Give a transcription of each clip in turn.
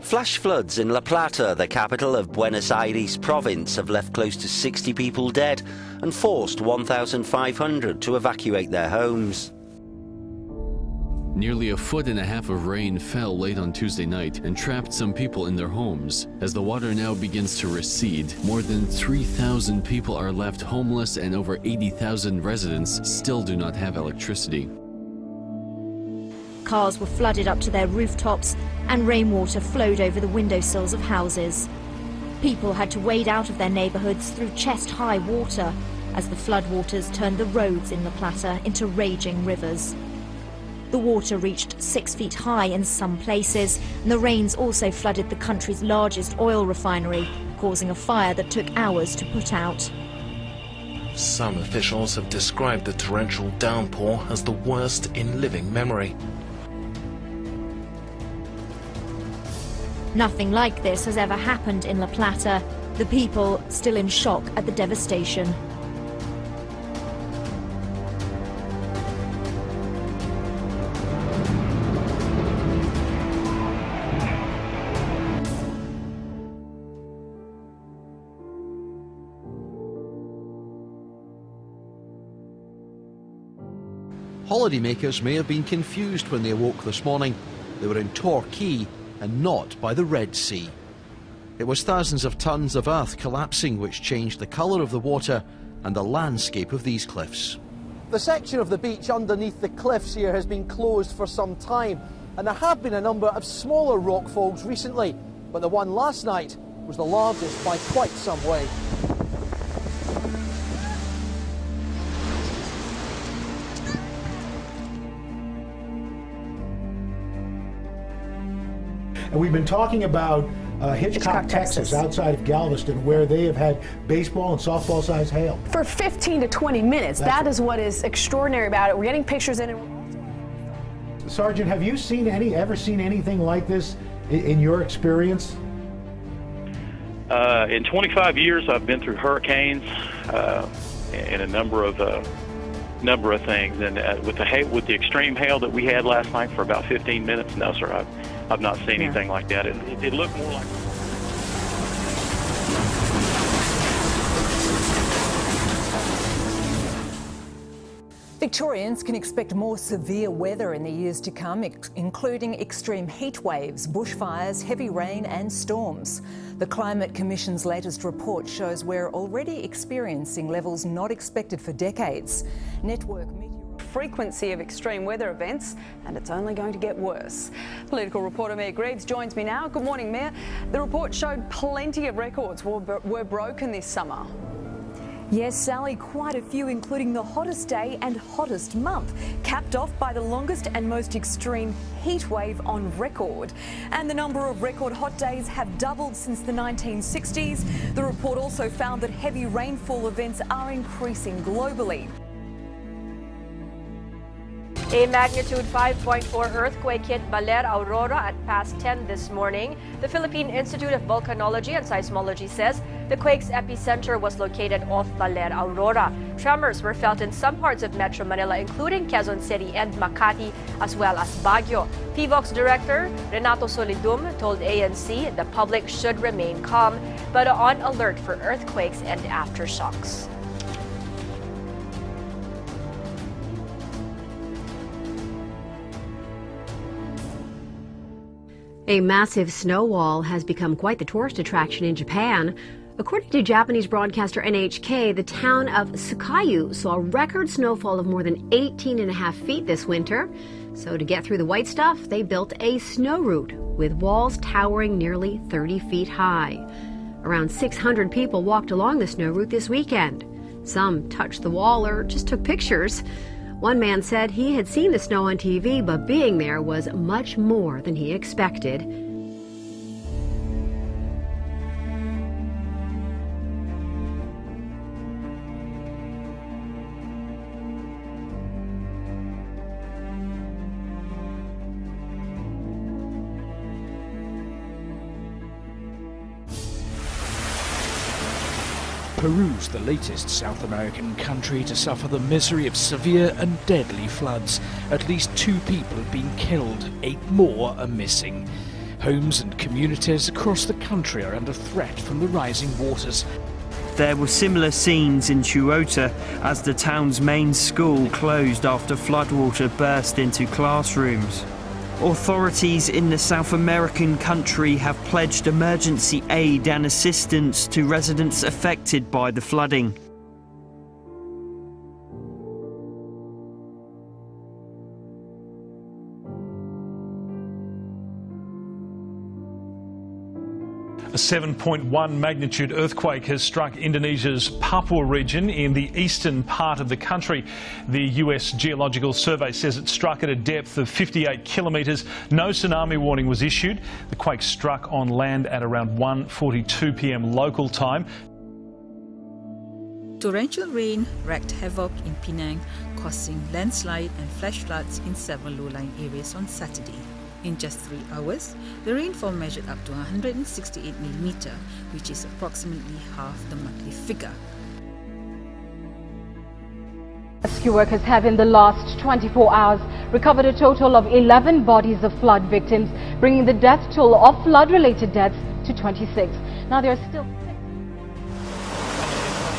Flash floods in La Plata, the capital of Buenos Aires province, have left close to 60 people dead and forced 1,500 to evacuate their homes. Nearly 1.5 feet of rain fell late on Tuesday night and trapped some people in their homes. As the water now begins to recede, more than 3,000 people are left homeless and over 80,000 residents still do not have electricity. Cars were flooded up to their rooftops and rainwater flowed over the windowsills of houses. People had to wade out of their neighborhoods through chest-high water as the floodwaters turned the roads in La Plata into raging rivers. The water reached 6 feet high in some places, and the rains also flooded the country's largest oil refinery, causing a fire that took hours to put out. Some officials have described the torrential downpour as the worst in living memory. Nothing like this has ever happened in La Plata. The people still in shock at the devastation. Holidaymakers may have been confused when they awoke this morning. They were in Torquay and not by the Red Sea. It was thousands of tons of earth collapsing which changed the colour of the water and the landscape of these cliffs. The section of the beach underneath the cliffs here has been closed for some time, and there have been a number of smaller rockfalls recently, but the one last night was the largest by quite some way. And we've been talking about Hitchcock, Texas, outside of Galveston, where they have had baseball and softball size hail. For 15 to 20 minutes. That is what is extraordinary about it. We're getting pictures in. Sergeant, have you ever seen anything like this in your experience? In 25 years, I've been through hurricanes and a number of things. And with the extreme hail that we had last night for about 15 minutes, no, sir, I've not seen anything like that. It looked more like... Victorians can expect more severe weather in the years to come, including extreme heat waves, bushfires, heavy rain and storms. The Climate Commission's latest report shows we're already experiencing levels not expected for decades. Frequency of extreme weather events, and it's only going to get worse. Political reporter Mayor Greaves joins me now. Good morning, Mayor. The report showed plenty of records were broken this summer. Yes, Sally, quite a few, including the hottest day and hottest month, capped off by the longest and most extreme heat wave on record. And the number of record hot days have doubled since the 1960s. The report also found that heavy rainfall events are increasing globally. A magnitude 5.4 earthquake hit Baler, Aurora at past 10 this morning. The Philippine Institute of Volcanology and Seismology says the quake's epicenter was located off Baler, Aurora. Tremors were felt in some parts of Metro Manila, including Quezon City and Makati, as well as Baguio. PVOX Director Renato Solidum told ANC the public should remain calm, but on alert for earthquakes and aftershocks. A massive snow wall has become quite the tourist attraction in Japan. According to Japanese broadcaster NHK, the town of Sukayu saw a record snowfall of more than 18.5 feet this winter. So to get through the white stuff, they built a snow route with walls towering nearly 30 feet high. Around 600 people walked along the snow route this weekend. Some touched the wall or just took pictures. One man said he had seen the snow on TV, but being there was much more than he expected. Peru's the latest South American country to suffer the misery of severe and deadly floods. At least 2 people have been killed, 8 more are missing. Homes and communities across the country are under threat from the rising waters. There were similar scenes in Chihuahua as the town's main school closed after floodwater burst into classrooms. Authorities in the South American country have pledged emergency aid and assistance to residents affected by the flooding. A 7.1 magnitude earthquake has struck Indonesia's Papua region in the eastern part of the country. The US Geological Survey says it struck at a depth of 58 kilometres. No tsunami warning was issued. The quake struck on land at around 1:42 p.m. local time. Torrential rain wreaked havoc in Penang, causing landslide and flash floods in several low-lying areas on Saturday. In just 3 hours, the rainfall measured up to 168 mm, which is approximately half the monthly figure. Rescue workers have in the last 24 hours recovered a total of 11 bodies of flood victims, bringing the death toll of flood-related deaths to 26. Now there are still...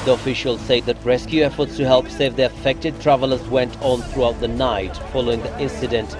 The officials say that rescue efforts to help save the affected travelers went on throughout the night following the incident.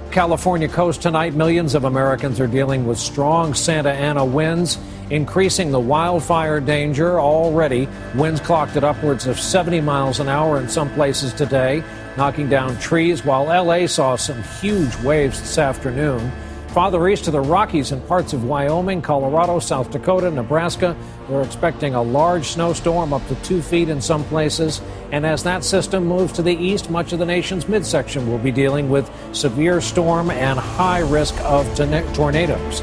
California coast tonight, millions of Americans are dealing with strong Santa Ana winds, increasing the wildfire danger already. Winds clocked at upwards of 70 miles an hour in some places today, knocking down trees, while LA saw some huge waves this afternoon. Farther east to the Rockies and parts of Wyoming, Colorado, South Dakota, Nebraska, we're expecting a large snowstorm up to 2 feet in some places. And as that system moves to the east, much of the nation's midsection will be dealing with severe storm and high risk of tornadoes.